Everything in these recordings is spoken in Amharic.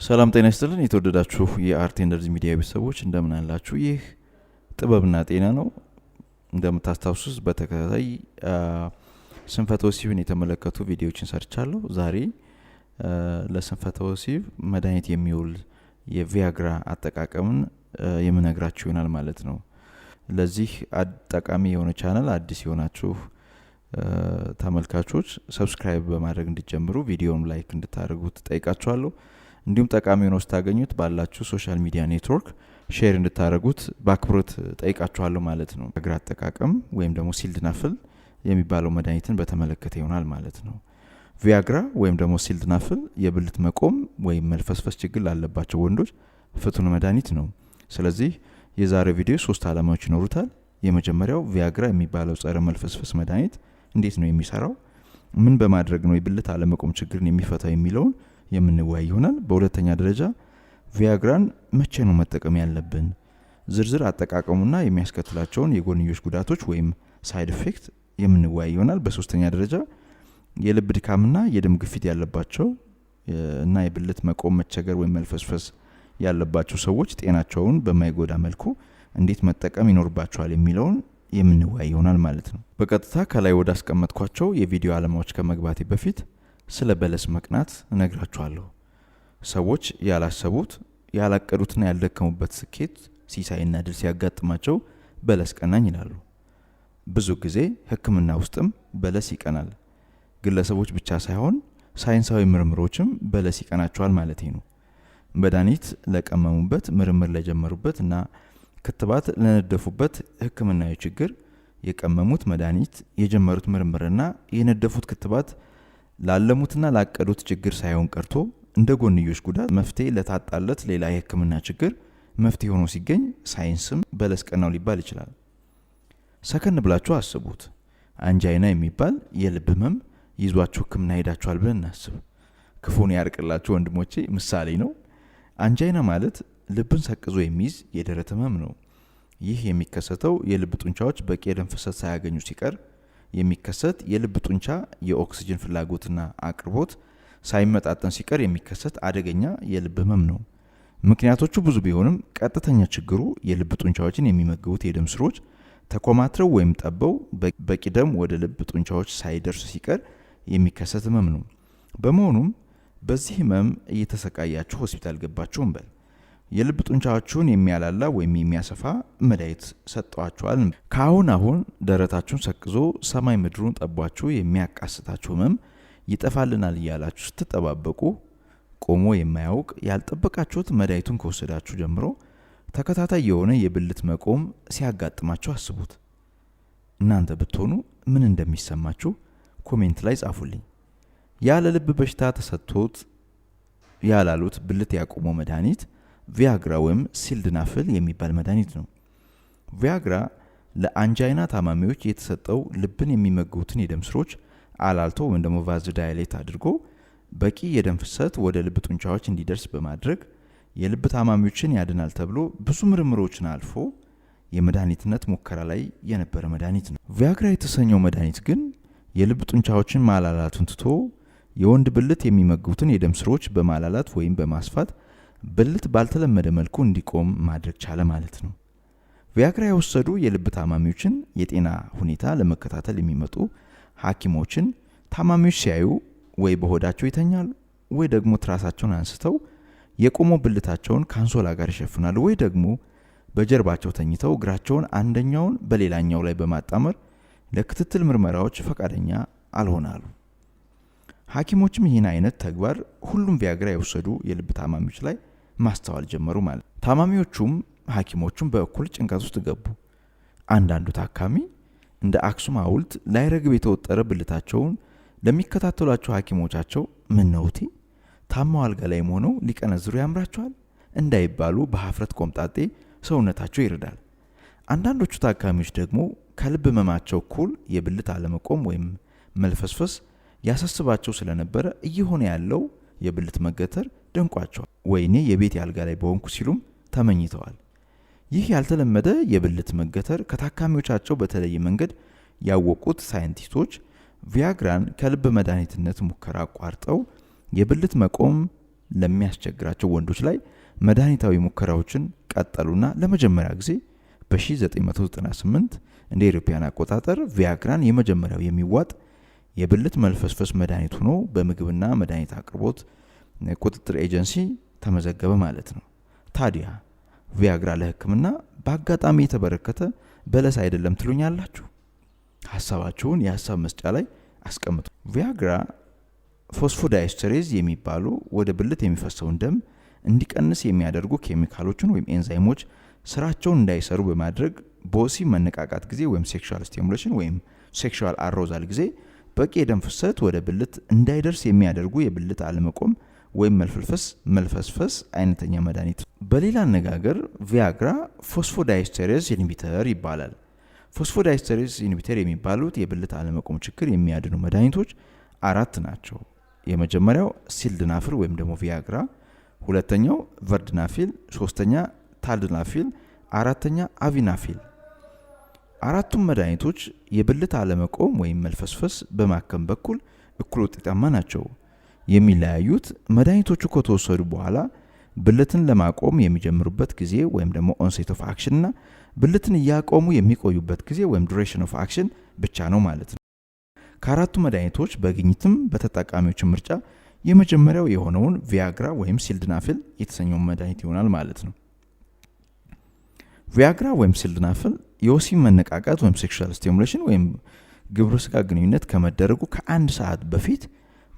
ሰላም ጤና ይስጥልን የተወደዳችሁ የአርት ኤነርጂ ሚዲያ ቤተሰቦች እንደምን አላችሁ? ይህ ጥበብና ጤና ነው። እንደምታስታውሱት በተከታታይ ስንፈተ ወሲብን የተመለከቱ ቪዲዮዎችን ሰርቻለሁ። ዛሬ ለስንፈተ ወሲብ መድኃኒት የሚውል የቪያግራ አጠቃቀምን የምነግራችሁ ይሆናል ማለት ነው። ለዚህ ጠቃሚ የሆነ ቻናል አዲስ የሆናችሁ ተመልካቾች ሰብስክራይብ በማድረግ እንዲጀምሩ ቪዲዮውን ላይክ እንድታደርጉት ጠይቃችኋለሁ። እንዲሁም ጠቃሚ ሆኖ ስታገኙት ባላችሁ ሶሻል ሚዲያ ኔትወርክ ሼር እንድታደርጉት በአክብሮት ጠይቃችኋለሁ ማለት ነው። ቪያግራ አጠቃቀም ወይም ደግሞ ሲልድናፍል የሚባለው መድኃኒትን በተመለከተ ይሆናል ማለት ነው። ቪያግራ ወይም ደግሞ ሲልድናፍል የብልት መቆም ወይም መልፈስፈስ ችግር ላለባቸው ወንዶች ፍቱን መድኃኒት ነው። ስለዚህ የዛሬው ቪዲዮ 3 ዓላማዎች ይኖሩታል። የመጀመሪያው ቪያግራ የሚባለው ጸረ መልፈስፈስ መድኃኒት እንዴት ነው የሚሰራው፣ ምን በማድረግ ነው የብልት አለመቆም ችግርን የሚፈታው የሚለውን የምንወያይ ይሆናል። በሁለተኛ ደረጃ ቪያግራን መቼ ነው መጠቀም ያለብን፣ ዝርዝር አጠቃቀሙና የሚያስከትላቸውን የጎንዮሽ ጉዳቶች ወይም ሳይድ ኢፌክት የምንወያይ ይሆናል። በሶስተኛ ደረጃ የልብ ድካምና የደም ግፊት ያለባቸው እና የብልት መቆም መቸገር ወይም መልፈስፈስ ያለባቸው ሰዎች ጤናቸውን በማይጎዳ መልኩ እንዴት መጠቀም ይኖርባቸዋል የሚለውን የምንወያይ ይሆናል ማለት ነው። በቀጥታ ከላይ ወደ አስቀመጥኳቸው የቪዲዮ ዓላማዎች ከመግባቴ በፊት ስለ በለስ መቅናት እነግራችኋለሁ። ሰዎች ያላሰቡት ያላቀዱትና ያልደከሙበት ስኬት ሲሳይና ድል ሲያጋጥማቸው በለስ ቀናኝ ይላሉ። ብዙ ጊዜ ሕክምና ውስጥም በለስ ይቀናል። ግለሰቦች ብቻ ሳይሆን ሳይንሳዊ ምርምሮችም በለስ ይቀናቸዋል ማለት ነው። መድኃኒት ለቀመሙበት፣ ምርምር ለጀመሩበት እና ክትባት ለነደፉበት ሕክምናዊ ችግር የቀመሙት መድኃኒት፣ የጀመሩት ምርምርና የነደፉት ክትባት ላለሙትና ላቀዱት ችግር ሳይሆን ቀርቶ እንደ ጎንዮሽ ጉዳት መፍትሄ ለታጣለት ሌላ የሕክምና ችግር መፍትሄ ሆኖ ሲገኝ ሳይንስም በለስ ቀናው ሊባል ይችላል። ሰከን ብላችሁ አስቡት። አንጃይና የሚባል የልብ ህመም ይዟችሁ ሕክምና ሄዳችኋል ብለን እናስብ። ክፉን ያርቅላችሁ ወንድሞቼ፣ ምሳሌ ነው። አንጃይና ማለት ልብን ሰቅዞ የሚይዝ የደረት ህመም ነው። ይህ የሚከሰተው የልብ ጡንቻዎች በቂ የደም ፍሰት ሳያገኙ ሲቀር የሚከሰት የልብ ጡንቻ የኦክሲጅን ፍላጎትና አቅርቦት ሳይመጣጠን ሲቀር የሚከሰት አደገኛ የልብ ህመም ነው። ምክንያቶቹ ብዙ ቢሆንም ቀጥተኛ ችግሩ የልብ ጡንቻዎችን የሚመግቡት የደም ስሮች ተኮማትረው ወይም ጠበው በቂ ደም ወደ ልብ ጡንቻዎች ሳይደርስ ሲቀር የሚከሰት ህመም ነው። በመሆኑም በዚህ ህመም እየተሰቃያችሁ ሆስፒታል ገባችሁ እንበል። የልብ ጡንቻዎቹን የሚያላላ ወይም የሚያሰፋ መድኃኒት ሰጠዋችኋል። አሁን ደረታችሁን ሰቅዞ ሰማይ ምድሩን ጠቧችሁ የሚያቃስታችሁ ህመም ይጠፋልናል እያላችሁ ስትጠባበቁ ቆሞ የማያውቅ ያልጠበቃችሁት መድኃኒቱን ከወሰዳችሁ ጀምሮ ተከታታይ የሆነ የብልት መቆም ሲያጋጥማችሁ አስቡት። እናንተ ብትሆኑ ምን እንደሚሰማችሁ ኮሜንት ላይ ጻፉልኝ። ያለ ልብ በሽታ ተሰጥቶት ያላሉት ብልት ያቆመው መድኃኒት ቪያግራ ወይም ሲልድናፍል የሚባል መድኃኒት ነው። ቪያግራ ለአንጃይና ታማሚዎች የተሰጠው ልብን የሚመግቡትን የደም ስሮች አላልቶ ወይም ደግሞ ቫዝ ዳይሌት አድርጎ በቂ የደም ፍሰት ወደ ልብ ጡንቻዎች እንዲደርስ በማድረግ የልብ ታማሚዎችን ያድናል ተብሎ ብዙ ምርምሮችን አልፎ የመድኃኒትነት ሙከራ ላይ የነበረ መድኃኒት ነው። ቪያግራ የተሰኘው መድኃኒት ግን የልብ ጡንቻዎችን ማላላቱን ትቶ የወንድ ብልት የሚመግቡትን የደም ስሮች በማላላት ወይም በማስፋት ብልት ባልተለመደ መልኩ እንዲቆም ማድረግ ቻለ ማለት ነው። ቪያግራ የወሰዱ የልብ ታማሚዎችን የጤና ሁኔታ ለመከታተል የሚመጡ ሐኪሞችን ታማሚዎች ሲያዩ ወይ በሆዳቸው ይተኛሉ ወይ ደግሞ ትራሳቸውን አንስተው የቆመው ብልታቸውን ካንሶላ ጋር ይሸፍናሉ ወይ ደግሞ በጀርባቸው ተኝተው እግራቸውን አንደኛውን በሌላኛው ላይ በማጣመር ለክትትል ምርመራዎች ፈቃደኛ አልሆናሉ። ሐኪሞችም ይህን አይነት ተግባር ሁሉም ቪያግራ የወሰዱ የልብ ታማሚዎች ላይ ማስተዋል ጀመሩ ማለት። ታማሚዎቹም ሐኪሞቹም በእኩል ጭንቀት ውስጥ ገቡ። አንዳንዱ ታካሚ እንደ አክሱም ሐውልት ላይረግብ የተወጠረ ብልታቸውን ለሚከታተሏቸው ሐኪሞቻቸው ምን ነውቲ ታማው አልጋ ላይ ሆነው ሊቀነዝሩ ያምራቸዋል እንዳይባሉ በሀፍረት ቆምጣጤ ሰውነታቸው ይርዳል። አንዳንዶቹ ታካሚዎች ደግሞ ከልብ ህመማቸው እኩል የብልት አለመቆም ወይም መልፈስፈስ ያሳስባቸው ስለነበረ እየሆነ ያለው የብልት መገተር ደንቋቸዋል። ወይኔ የቤት አልጋ ላይ በሆንኩ ሲሉም ተመኝተዋል። ይህ ያልተለመደ የብልት መገተር ከታካሚዎቻቸው በተለየ መንገድ ያወቁት ሳይንቲስቶች ቪያግራን ከልብ መድኃኒትነት ሙከራ አቋርጠው የብልት መቆም ለሚያስቸግራቸው ወንዶች ላይ መድኃኒታዊ ሙከራዎችን ቀጠሉና ለመጀመሪያ ጊዜ በ1998 እንደ አውሮፓውያን አቆጣጠር ቪያግራን የመጀመሪያው የሚዋጥ የብልት መልፈስፈስ መድኃኒት ሆኖ በምግብና መድኃኒት አቅርቦት ቁጥጥር ኤጀንሲ ተመዘገበ ማለት ነው። ታዲያ ቪያግራ ለሕክምና በአጋጣሚ የተበረከተ በለስ አይደለም ትሉኛላችሁ? ሐሳባችሁን የሐሳብ መስጫ ላይ አስቀምጡ። ቪያግራ ፎስፎዳይስተሬዝ የሚባሉ ወደ ብልት የሚፈሰውን ደም እንዲቀንስ የሚያደርጉ ኬሚካሎችን ወይም ኤንዛይሞች ስራቸውን እንዳይሰሩ በማድረግ በወሲብ መነቃቃት ጊዜ ወይም ሴክሹዋል ስቲሙሌሽን ወይም ሴክሹዋል አሮዛል ጊዜ በቂ የደም ፍሰት ወደ ብልት እንዳይደርስ የሚያደርጉ የብልት አለመቆም ወይም መልፈስፈስ አይነተኛ መድኃኒት። በሌላ አነጋገር ቪያግራ ፎስፎዳይስተሬዝ ኢንሂቢተር ይባላል። ፎስፎዳይስተሬዝ ኢንሂቢተር የሚባሉት የብልት አለመቆም ችግር የሚያድኑ መድኃኒቶች 4 ናቸው። የመጀመሪያው ሲልድናፍል ወይም ደግሞ ቪያግራ፣ ሁለተኛው ቨርድናፊል፣ ሶስተኛ ታልድናፊል፣ አራተኛ አቪናፊል። አራቱም መድኃኒቶች የብልት አለመቆም ወይም መልፈስፈስ በማከም በኩል እኩል ውጤታማ ናቸው። የሚለያዩት መድኃኒቶቹ ከተወሰዱ በኋላ ብልትን ለማቆም የሚጀምሩበት ጊዜ ወይም ደግሞ ኦንሴት ኦፍ አክሽን እና ብልትን እያቆሙ የሚቆዩበት ጊዜ ወይም ዱሬሽን ኦፍ አክሽን ብቻ ነው ማለት ነው። ከአራቱ መድኃኒቶች በግኝትም በተጠቃሚዎች ምርጫ የመጀመሪያው የሆነውን ቪያግራ ወይም ሲልድናፍል የተሰኘውን መድኃኒት ይሆናል ማለት ነው። ቪያግራ ወይም ሲልድናፍል የወሲብ መነቃቃት ወይም ሴክሹዋል ስቲሙሌሽን ወይም ግብረ ስጋ ግንኙነት ከመደረጉ ከ1 ሰዓት በፊት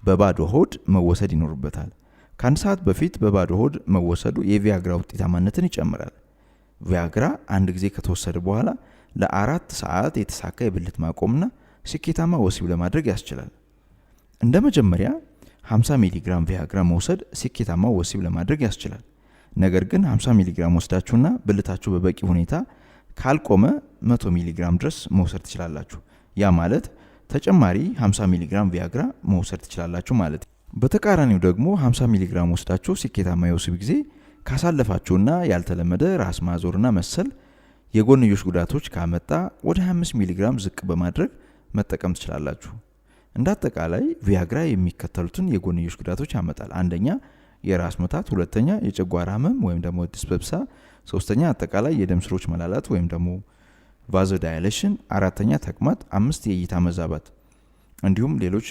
በባዶ ሆድ መወሰድ ይኖርበታል። ከ1 ሰዓት በፊት በባዶ ሆድ መወሰዱ የቪያግራ ውጤታማነትን ይጨምራል። ቪያግራ አንድ ጊዜ ከተወሰደ በኋላ ለ4 ሰዓት የተሳካ የብልት ማቆምና ስኬታማ ወሲብ ለማድረግ ያስችላል። እንደ መጀመሪያ 50 ሚሊግራም ቪያግራ መውሰድ ስኬታማ ወሲብ ለማድረግ ያስችላል። ነገር ግን 50 ሚሊግራም ወስዳችሁና ብልታችሁ በበቂ ሁኔታ ካልቆመ 100 ሚሊግራም ድረስ መውሰድ ትችላላችሁ። ያ ማለት ተጨማሪ 50 ሚሊግራም ቪያግራ መውሰድ ትችላላችሁ ማለት ነው። በተቃራኒው ደግሞ 50 ሚሊግራም ወስዳችሁ ስኬታማ የወሲብ ጊዜ ካሳለፋችሁና ያልተለመደ ራስ ማዞርና መሰል የጎንዮሽ ጉዳቶች ካመጣ ወደ 25 ሚሊግራም ዝቅ በማድረግ መጠቀም ትችላላችሁ። እንደ አጠቃላይ ቪያግራ የሚከተሉትን የጎንዮሽ ጉዳቶች ያመጣል። አንደኛ የራስ ምታት፣ ሁለተኛ የጨጓራ ህመም ወይም ደግሞ ዲስፔፕሳ፣ ሶስተኛ አጠቃላይ የደም ስሮች መላላት ወይም ደግሞ ቫዞዳይሌሽን፣ አራተኛ ተቅማጥ፣ 5 የእይታ መዛባት እንዲሁም ሌሎች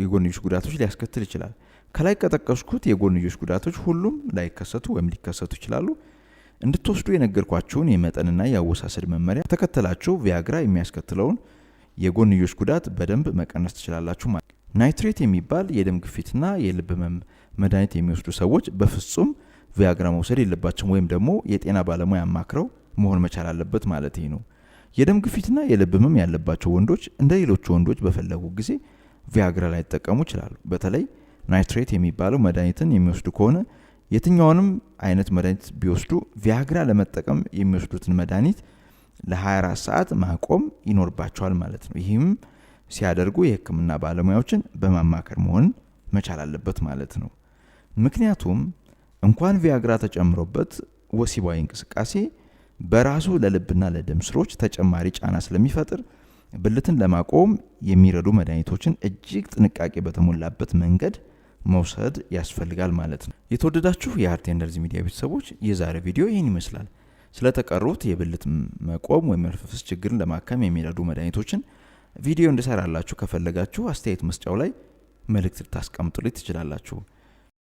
የጎንዮሽ ጉዳቶች ሊያስከትል ይችላል። ከላይ ከጠቀስኩት የጎንዮሽ ጉዳቶች ሁሉም ላይከሰቱ ወይም ሊከሰቱ ይችላሉ። እንድትወስዱ የነገርኳችሁን የመጠንና የአወሳሰድ መመሪያ ተከተላችሁ ቪያግራ የሚያስከትለውን የጎንዮሽ ጉዳት በደንብ መቀነስ ትችላላችሁ ማለት። ናይትሬት የሚባል የደም ግፊትና የልብ ህመም መድኃኒት የሚወስዱ ሰዎች በፍጹም ቪያግራ መውሰድ የለባቸውም ወይም ደግሞ የጤና ባለሙያ አማክረው መሆን መቻል አለበት ማለት ነው። የደም ግፊትና የልብ ህመም ያለባቸው ወንዶች እንደ ሌሎች ወንዶች በፈለጉ ጊዜ ቪያግራ ላይ ተጠቀሙ ይችላሉ። በተለይ ናይትሬት የሚባለው መድኃኒትን የሚወስዱ ከሆነ የትኛውንም አይነት መድኃኒት ቢወስዱ ቪያግራ ለመጠቀም የሚወስዱትን መድኃኒት ለ24 ሰዓት ማቆም ይኖርባቸዋል ማለት ነው። ይህም ሲያደርጉ የህክምና ባለሙያዎችን በማማከር መሆን መቻል አለበት ማለት ነው። ምክንያቱም እንኳን ቪያግራ ተጨምሮበት ወሲባዊ እንቅስቃሴ በራሱ ለልብና ለደም ስሮች ተጨማሪ ጫና ስለሚፈጥር ብልትን ለማቆም የሚረዱ መድኃኒቶችን እጅግ ጥንቃቄ በተሞላበት መንገድ መውሰድ ያስፈልጋል ማለት ነው። የተወደዳችሁ የአርት ኤነርጂ ሚዲያ ቤተሰቦች የዛሬ ቪዲዮ ይህን ይመስላል። ስለተቀሩት የብልት መቆም ወይም መልፈስፈስ ችግርን ለማከም የሚረዱ መድኃኒቶችን ቪዲዮ እንድሰራላችሁ ከፈለጋችሁ አስተያየት መስጫው ላይ መልእክት ልታስቀምጡልኝ ትችላላችሁ።